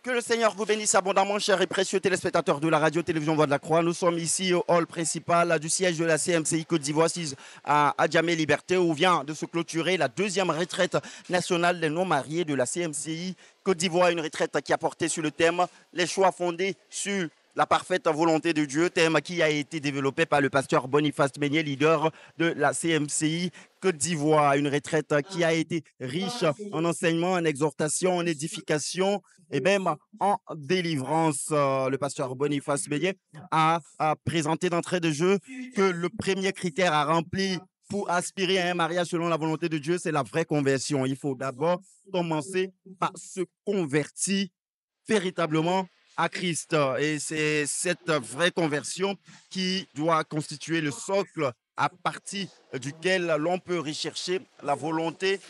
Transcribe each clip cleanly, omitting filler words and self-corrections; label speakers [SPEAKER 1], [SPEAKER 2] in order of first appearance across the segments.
[SPEAKER 1] Que le Seigneur vous bénisse abondamment, chers et précieux téléspectateurs de la radio-télévision Voix de la Croix. Nous sommes ici au hall principal du siège de la CMCI Côte d'Ivoire, assise à Adjamé-Liberté, où vient de se clôturer la deuxième retraite nationale des non-mariés de la CMCI Côte d'Ivoire. Une retraite qui a porté sur le thème « Les choix fondés sur la parfaite volonté de Dieu », thème qui a été développé par le pasteur Boniface Meignet, leader de la CMCI Côte d'Ivoire. Une retraite qui a été riche en enseignements, en exhortations, en édification et même en délivrance. Le pasteur Boniface Meignet a présenté d'entrée de jeu que le premier critère à remplir pour aspirer à un mariage selon la volonté de Dieu, c'est la vraie conversion. Il faut d'abord commencer par se convertir véritablement à Christ. Et c'est cette vraie conversion qui doit constituer le socle à partir duquel l'on peut rechercher la volonté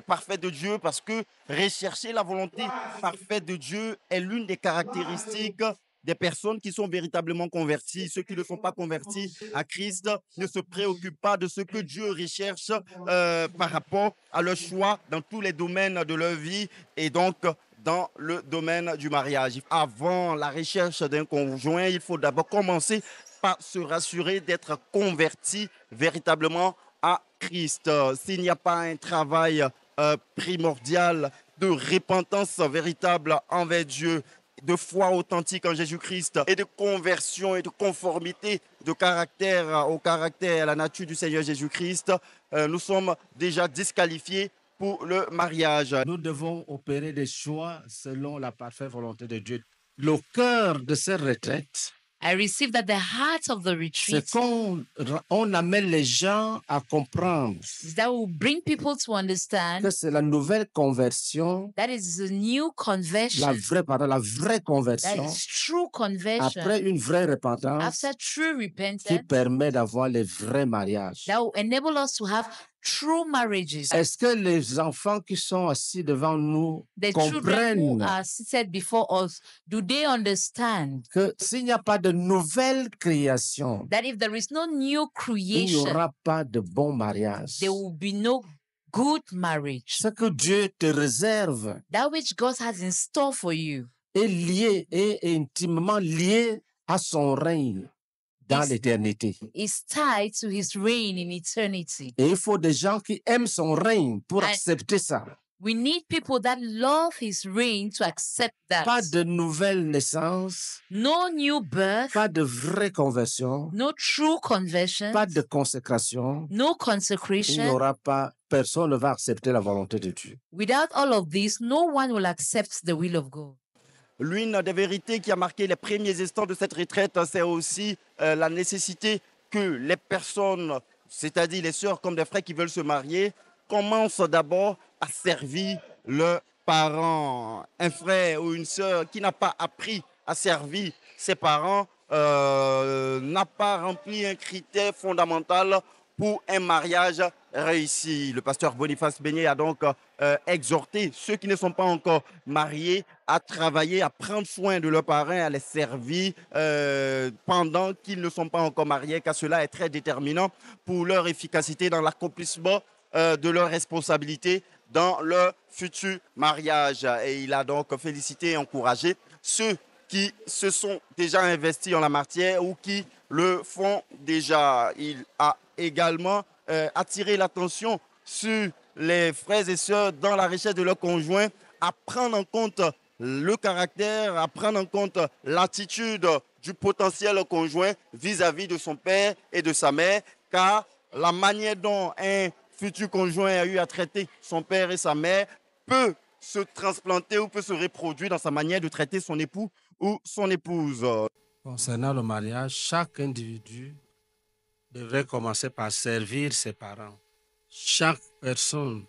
[SPEAKER 1] parfaite de Dieu, parce que rechercher la volonté parfaite de Dieu est l'une des caractéristiques des personnes qui sont véritablement converties. Ceux qui ne sont pas convertis à Christ ne se préoccupent pas de ce que Dieu recherche par rapport à leur choix dans tous les domaines de leur vie, et donc dans le domaine du mariage. Avant la recherche d'un conjoint, il faut d'abord commencer par se rassurer d'être converti véritablement à Christ. S'il n'y a pas un travail primordial de repentance véritable envers Dieu, de foi authentique en Jésus-Christ et de conversion et de conformité de caractère au caractère, à la nature du Seigneur Jésus-Christ, nous sommes déjà disqualifiés pour le mariage.
[SPEAKER 2] Nous devons opérer des choix selon la parfaite volonté de Dieu. Le cœur de cette retraite,
[SPEAKER 3] I received that the heart of the retreat
[SPEAKER 2] c'est qu'on amène les gens à comprendre
[SPEAKER 3] is that will bring people to understand
[SPEAKER 2] que c'est la nouvelle conversion,
[SPEAKER 3] that is a new conversion.
[SPEAKER 2] la vraie
[SPEAKER 3] That
[SPEAKER 2] conversion,
[SPEAKER 3] is true conversion.
[SPEAKER 2] après une vraie repentance
[SPEAKER 3] After true
[SPEAKER 2] qui
[SPEAKER 3] repentance,
[SPEAKER 2] permet d'avoir les vrais mariages.
[SPEAKER 3] that will enable us to have true marriages.
[SPEAKER 2] Est-ce que les enfants qui sont assis devant nous
[SPEAKER 3] The children who
[SPEAKER 2] comprennent
[SPEAKER 3] are seated before us, do they understand
[SPEAKER 2] que s'il n'y a pas de nouvelle création,
[SPEAKER 3] that if there is no new
[SPEAKER 2] il n'y
[SPEAKER 3] creation,
[SPEAKER 2] aura pas de bon mariage?
[SPEAKER 3] there will be no good marriage?
[SPEAKER 2] Ce que Dieu te réserve
[SPEAKER 3] That which God has in store for you
[SPEAKER 2] est lié et intimement lié à son règne dans
[SPEAKER 3] Yes.
[SPEAKER 2] l'éternité.
[SPEAKER 3] is tied to his reign in eternity.
[SPEAKER 2] Et il faut des gens qui aiment son règne pour
[SPEAKER 3] I-
[SPEAKER 2] accepter ça.
[SPEAKER 3] We need people that love his reign to accept that.
[SPEAKER 2] Pas de nouvelle naissance,
[SPEAKER 3] No new birth,
[SPEAKER 2] pas de vraie conversion,
[SPEAKER 3] no true conversion,
[SPEAKER 2] pas de consécration.
[SPEAKER 3] no
[SPEAKER 2] Il n'y
[SPEAKER 3] consecration.
[SPEAKER 2] aura pas, personne ne va accepter la volonté de Dieu.
[SPEAKER 3] Without all of this, no one will accept the will of God.
[SPEAKER 1] L'une des vérités qui a marqué les premiers instants de cette retraite, c'est aussi la nécessité que les personnes, c'est-à-dire les sœurs comme des frères qui veulent se marier, commencent d'abord à servir leurs parents. Un frère ou une sœur qui n'a pas appris à servir ses parents n'a pas rempli un critère fondamental pour un mariage réussi. Le pasteur Boniface Meignet a donc exhorté ceux qui ne sont pas encore mariés à travailler, à prendre soin de leurs parents, à les servir pendant qu'ils ne sont pas encore mariés, car cela est très déterminant pour leur efficacité dans l'accomplissement de leurs responsabilités dans leur futur mariage. Et il a donc félicité et encouragé ceux qui se sont déjà investis en la matière ou qui le font déjà. Il a également attiré l'attention sur les frères et sœurs dans la recherche de leur conjoint, à prendre en compte le caractère, à prendre en compte l'attitude du potentiel conjoint vis-à-vis de son père et de sa mère, car la manière dont un futur conjoint a eu à traiter son père et sa mère peut se transplanter ou peut se reproduire dans sa manière de traiter son époux ou son épouse.
[SPEAKER 2] Concernant le mariage, chaque individu devrait commencer par servir ses parents. Chaque personne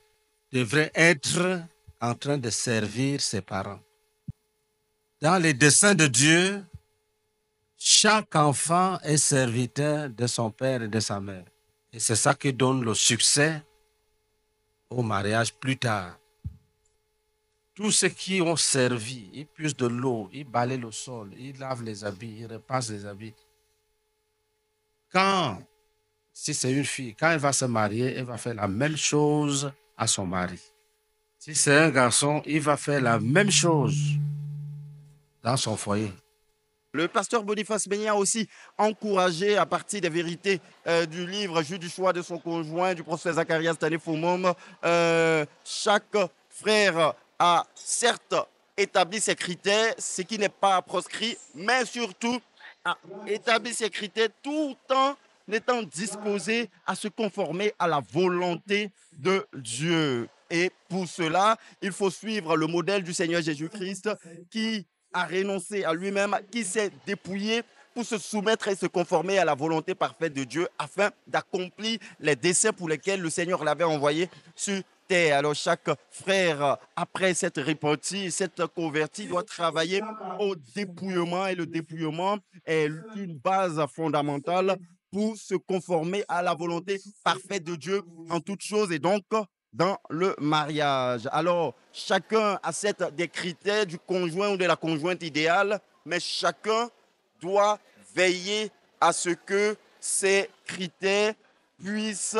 [SPEAKER 2] devrait être en train de servir ses parents. Dans les desseins de Dieu, chaque enfant est serviteur de son père et de sa mère. Et c'est ça qui donne le succès au mariage plus tard. Tous ceux qui ont servi, ils puisent de l'eau, ils balayent le sol, ils lavent les habits, ils repassent les habits. Si c'est une fille, quand elle va se marier, elle va faire la même chose à son mari. Si c'est un garçon, il va faire la même chose dans son foyer.
[SPEAKER 1] Le pasteur Boniface Beignet a aussi encouragé, à partir des vérités du livre Juge du choix de son conjoint, du professeur Zacharias Tanefomom, chaque frère a certes établi ses critères, ce qui n'est pas proscrit, mais surtout a établi ses critères tout en étant disposé à se conformer à la volonté de Dieu. Et pour cela, il faut suivre le modèle du Seigneur Jésus-Christ qui a renoncé à lui-même, qui s'est dépouillé pour se soumettre et se conformer à la volonté parfaite de Dieu afin d'accomplir les desseins pour lesquels le Seigneur l'avait envoyé sur terre. Alors chaque frère, après cette repentie, cette convertie, doit travailler au dépouillement et le dépouillement est une base fondamentale pour se conformer à la volonté parfaite de Dieu en toutes choses et donc dans le mariage. Alors, chacun a des critères du conjoint ou de la conjointe idéale, mais chacun doit veiller à ce que ces critères puissent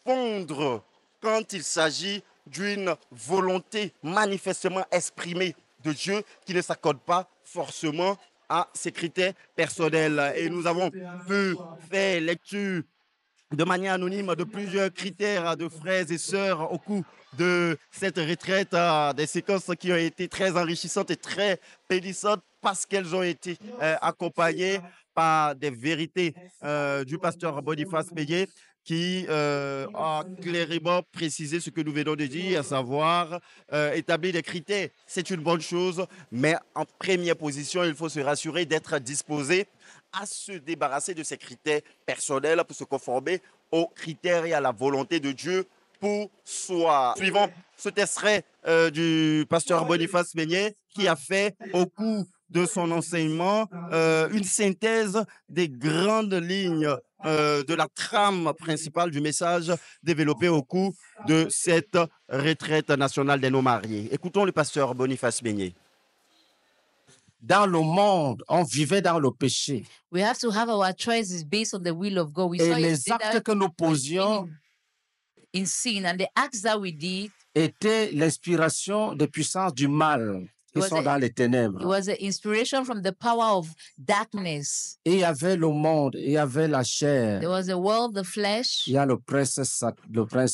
[SPEAKER 1] fondre quand il s'agit d'une volonté manifestement exprimée de Dieu qui ne s'accorde pas forcément à ses critères personnels. Et nous avons pu faire lecture de manière anonyme de plusieurs critères de frères et sœurs au cours de cette retraite, des séquences qui ont été très enrichissantes et très bénissantes parce qu'elles ont été accompagnées par des vérités du pasteur Boniface Beignet qui a clairement précisé ce que nous venons de dire, à savoir établir des critères. C'est une bonne chose, mais en première position, il faut se rassurer d'être disposé à se débarrasser de ces critères personnels pour se conformer aux critères et à la volonté de Dieu pour soi. Suivant ce extrait du pasteur Boniface Beignet qui a fait au cours de son enseignement une synthèse des grandes lignes de la trame principale du message développé au cours de cette retraite nationale des non-mariés. Écoutons le pasteur Boniface Beignet.
[SPEAKER 2] Dans le monde, on vivait dans le péché.
[SPEAKER 3] We have to have our choices based on the will of God. We
[SPEAKER 2] Et
[SPEAKER 3] saw
[SPEAKER 2] les
[SPEAKER 3] yesterday
[SPEAKER 2] actes
[SPEAKER 3] that
[SPEAKER 2] que nous posions
[SPEAKER 3] in sin, and the acts that we did,
[SPEAKER 2] étaient l'inspiration des puissances du mal qui
[SPEAKER 3] was
[SPEAKER 2] sont
[SPEAKER 3] a-
[SPEAKER 2] dans les
[SPEAKER 3] it
[SPEAKER 2] ténèbres.
[SPEAKER 3] was an inspiration from the power of darkness.
[SPEAKER 2] Et il y avait le monde, il y avait la chair,
[SPEAKER 3] There was the world, the flesh,
[SPEAKER 2] il y a le prince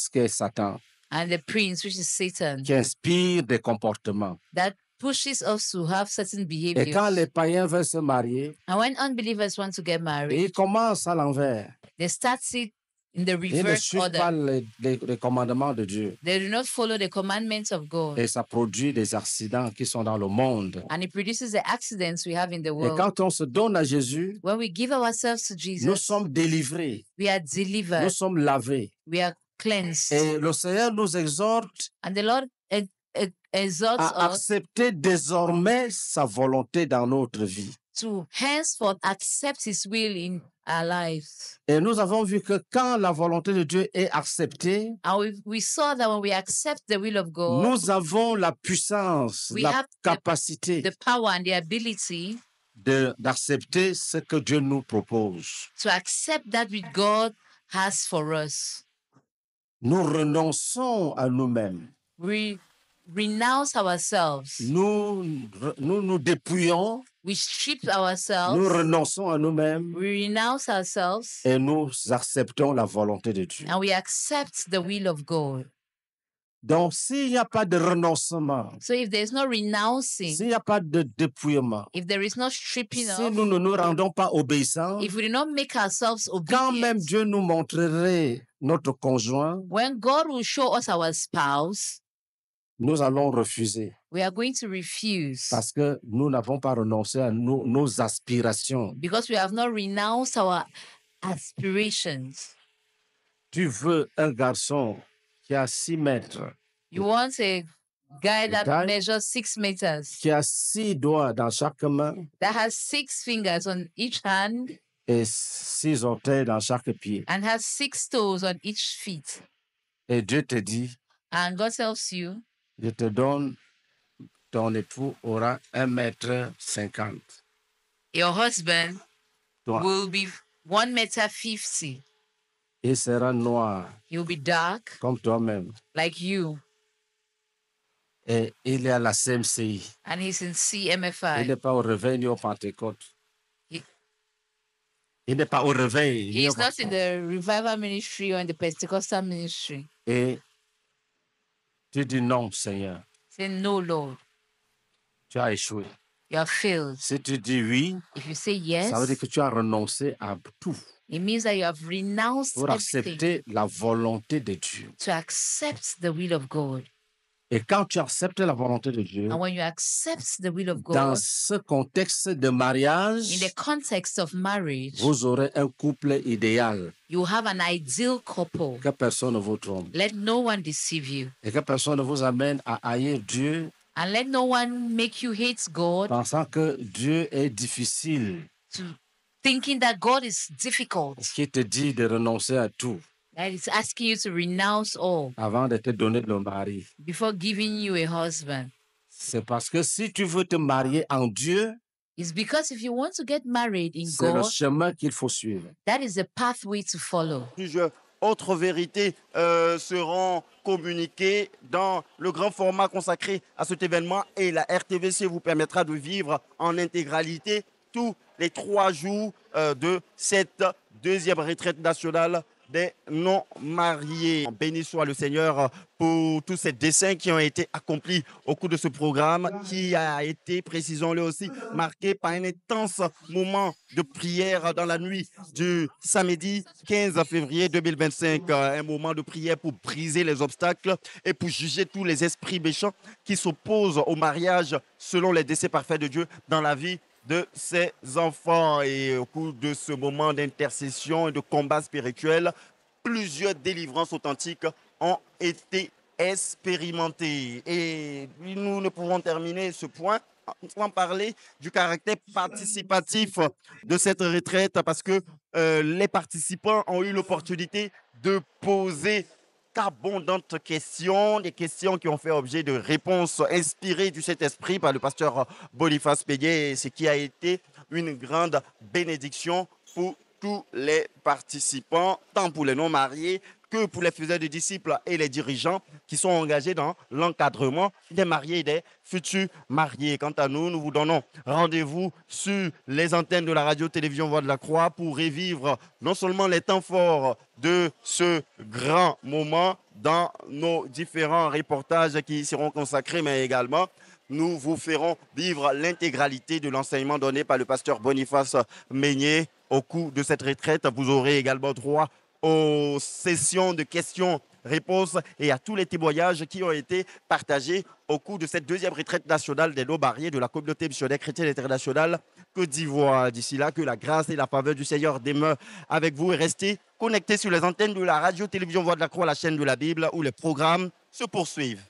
[SPEAKER 2] qui est Satan,
[SPEAKER 3] and the prince, which is Satan,
[SPEAKER 2] qui inspire des comportements.
[SPEAKER 3] that pushes us to have certain
[SPEAKER 2] Et quand
[SPEAKER 3] behaviors.
[SPEAKER 2] les païens veulent se marier,
[SPEAKER 3] And when unbelievers want to get married,
[SPEAKER 2] ils commencent à l'envers.
[SPEAKER 3] they start it in the
[SPEAKER 2] Ils ne
[SPEAKER 3] reverse
[SPEAKER 2] suivent pas
[SPEAKER 3] order.
[SPEAKER 2] les commandements de Dieu.
[SPEAKER 3] They do not follow the commandments of God.
[SPEAKER 2] Et ça produit des accidents qui sont dans le monde.
[SPEAKER 3] And it produces the accidents we have in the
[SPEAKER 2] Et
[SPEAKER 3] world.
[SPEAKER 2] quand on se donne à Jésus,
[SPEAKER 3] When we give ourselves to
[SPEAKER 2] nous
[SPEAKER 3] Jesus,
[SPEAKER 2] sommes délivrés,
[SPEAKER 3] we are
[SPEAKER 2] nous
[SPEAKER 3] delivered,
[SPEAKER 2] sommes lavés.
[SPEAKER 3] we are cleansed.
[SPEAKER 2] Et le Seigneur nous exhorte
[SPEAKER 3] And the Lord exhorts
[SPEAKER 2] à
[SPEAKER 3] us
[SPEAKER 2] accepter désormais sa volonté dans notre vie.
[SPEAKER 3] to henceforth accept His will in our lives.
[SPEAKER 2] Et nous avons vu que quand la volonté de Dieu est acceptée,
[SPEAKER 3] And we saw that when we accept the will of God,
[SPEAKER 2] nous avons la puissance,
[SPEAKER 3] We
[SPEAKER 2] la
[SPEAKER 3] have
[SPEAKER 2] capacité
[SPEAKER 3] the power and the ability
[SPEAKER 2] d'accepter ce que Dieu nous propose.
[SPEAKER 3] to accept that which God has for us.
[SPEAKER 2] Nous renonçons à nous-mêmes.
[SPEAKER 3] We renounce ourselves.
[SPEAKER 2] Nous dépouillons,
[SPEAKER 3] We strip
[SPEAKER 2] nous
[SPEAKER 3] ourselves.
[SPEAKER 2] renonçons à nous-mêmes
[SPEAKER 3] We renounce ourselves.
[SPEAKER 2] et nous acceptons la volonté de Dieu.
[SPEAKER 3] And we accept the will of God.
[SPEAKER 2] Donc, s'il n'y a pas de renoncement,
[SPEAKER 3] So if there's no renouncing,
[SPEAKER 2] s'il n'y a pas de dépouillement,
[SPEAKER 3] if there is no stripping
[SPEAKER 2] si
[SPEAKER 3] off,
[SPEAKER 2] nous ne nous rendons pas obéissants,
[SPEAKER 3] if we do not make ourselves
[SPEAKER 2] quand même
[SPEAKER 3] obedient,
[SPEAKER 2] Dieu nous montrerait notre conjoint,
[SPEAKER 3] when God will show us our spouse,
[SPEAKER 2] nous allons refuser
[SPEAKER 3] we are going to refuse
[SPEAKER 2] parce que nous n'avons pas renoncé à nos aspirations.
[SPEAKER 3] because we have not renounced our aspirations.
[SPEAKER 2] Tu veux un garçon qui a 6 mètres,
[SPEAKER 3] You want a guy that
[SPEAKER 2] taille.
[SPEAKER 3] measures 6 meters,
[SPEAKER 2] qui a 6 doigts dans chaque main
[SPEAKER 3] that has 6 fingers on each hand
[SPEAKER 2] et 6 orteils dans chaque pied.
[SPEAKER 3] and has 6 toes on each feet.
[SPEAKER 2] Et Dieu te dit,
[SPEAKER 3] And God tells you,
[SPEAKER 2] je te donne, ton époux aura 1,50 m.
[SPEAKER 3] your husband
[SPEAKER 2] Toi,
[SPEAKER 3] will be 1.50 m.
[SPEAKER 2] il sera noir
[SPEAKER 3] He'll be dark
[SPEAKER 2] comme toi-même.
[SPEAKER 3] like you.
[SPEAKER 2] Et il est à la CMCI.
[SPEAKER 3] and he's in
[SPEAKER 2] Il
[SPEAKER 3] CMFI.
[SPEAKER 2] n'est pas au réveil ni au Pentecôte.
[SPEAKER 3] He-
[SPEAKER 2] Il n'est pas au réveil. ni au
[SPEAKER 3] He's not in the revival ministry or in the Pentecostal ministry.
[SPEAKER 2] Et tu dis non, Seigneur.
[SPEAKER 3] Say, no, Lord,
[SPEAKER 2] Tu as échoué.
[SPEAKER 3] you have failed.
[SPEAKER 2] Si tu dis oui,
[SPEAKER 3] If you say
[SPEAKER 2] ça veut dire
[SPEAKER 3] yes,
[SPEAKER 2] que tu as renoncé à tout
[SPEAKER 3] it means that you have renounced
[SPEAKER 2] pour
[SPEAKER 3] everything
[SPEAKER 2] accepter la volonté de Dieu.
[SPEAKER 3] to accept the will of God.
[SPEAKER 2] Et quand tu acceptes la volonté de Dieu,
[SPEAKER 3] And when you accept the will of
[SPEAKER 2] dans
[SPEAKER 3] God,
[SPEAKER 2] ce contexte de
[SPEAKER 3] in
[SPEAKER 2] mariage,
[SPEAKER 3] the context of marriage,
[SPEAKER 2] vous aurez un couple idéal,
[SPEAKER 3] you have an ideal couple.
[SPEAKER 2] que personne ne vous trompe
[SPEAKER 3] Let no one deceive you.
[SPEAKER 2] et que personne ne vous amène à haïr Dieu
[SPEAKER 3] And let no one make you hate God,
[SPEAKER 2] pensant que Dieu est difficile,
[SPEAKER 3] to thinking that God is difficult,
[SPEAKER 2] qui te dit de renoncer à tout
[SPEAKER 3] that is asking you to renounce all
[SPEAKER 2] avant de te donner le mari.
[SPEAKER 3] before giving you a husband.
[SPEAKER 2] C'est parce que si tu veux te marier en Dieu,
[SPEAKER 3] It's because if you want to get married in
[SPEAKER 2] c'est le
[SPEAKER 3] God,
[SPEAKER 2] chemin qu'il faut suivre.
[SPEAKER 3] that is the pathway to follow.
[SPEAKER 1] Plusieurs autres vérités seront communiquées dans le grand format consacré à cet événement et la RTVC vous permettra de vivre en intégralité tous les 3 jours de cette deuxième retraite nationale des non-mariés. Béni soit le Seigneur pour tous ces dessins qui ont été accomplis au cours de ce programme qui a été, précisons-le aussi, marqué par un intense moment de prière dans la nuit du samedi 15 février 2025. Un moment de prière pour briser les obstacles et pour juger tous les esprits méchants qui s'opposent au mariage selon les décrets parfaits de Dieu dans la vie de ses enfants. Et au cours de ce moment d'intercession et de combat spirituel, plusieurs délivrances authentiques ont été expérimentées. Et nous ne pouvons terminer ce point sans parler du caractère participatif de cette retraite parce que les participants ont eu l'opportunité de poser d'abondantes questions, des questions qui ont fait objet de réponses inspirées du Saint-Esprit par le pasteur Boniface Pédier, ce qui a été une grande bénédiction pour tous les participants, tant pour les non-mariés que pour les faiseurs de disciples et les dirigeants qui sont engagés dans l'encadrement des mariés et des futurs mariés. Quant à nous, nous vous donnons rendez-vous sur les antennes de la radio-télévision Voix de la Croix pour revivre non seulement les temps forts de ce grand moment dans nos différents reportages qui y seront consacrés, mais également nous vous ferons vivre l'intégralité de l'enseignement donné par le pasteur Boniface Meignet au cours de cette retraite. Vous aurez également droit aux sessions de questions-réponses et à tous les témoignages qui ont été partagés au cours de cette deuxième retraite nationale des non-mariés de la communauté missionnaire chrétienne internationale Côte d'Ivoire. D'ici là, que la grâce et la faveur du Seigneur demeurent avec vous et restez connectés sur les antennes de la radio-télévision Voix de la Croix, la chaîne de la Bible, où les programmes se poursuivent.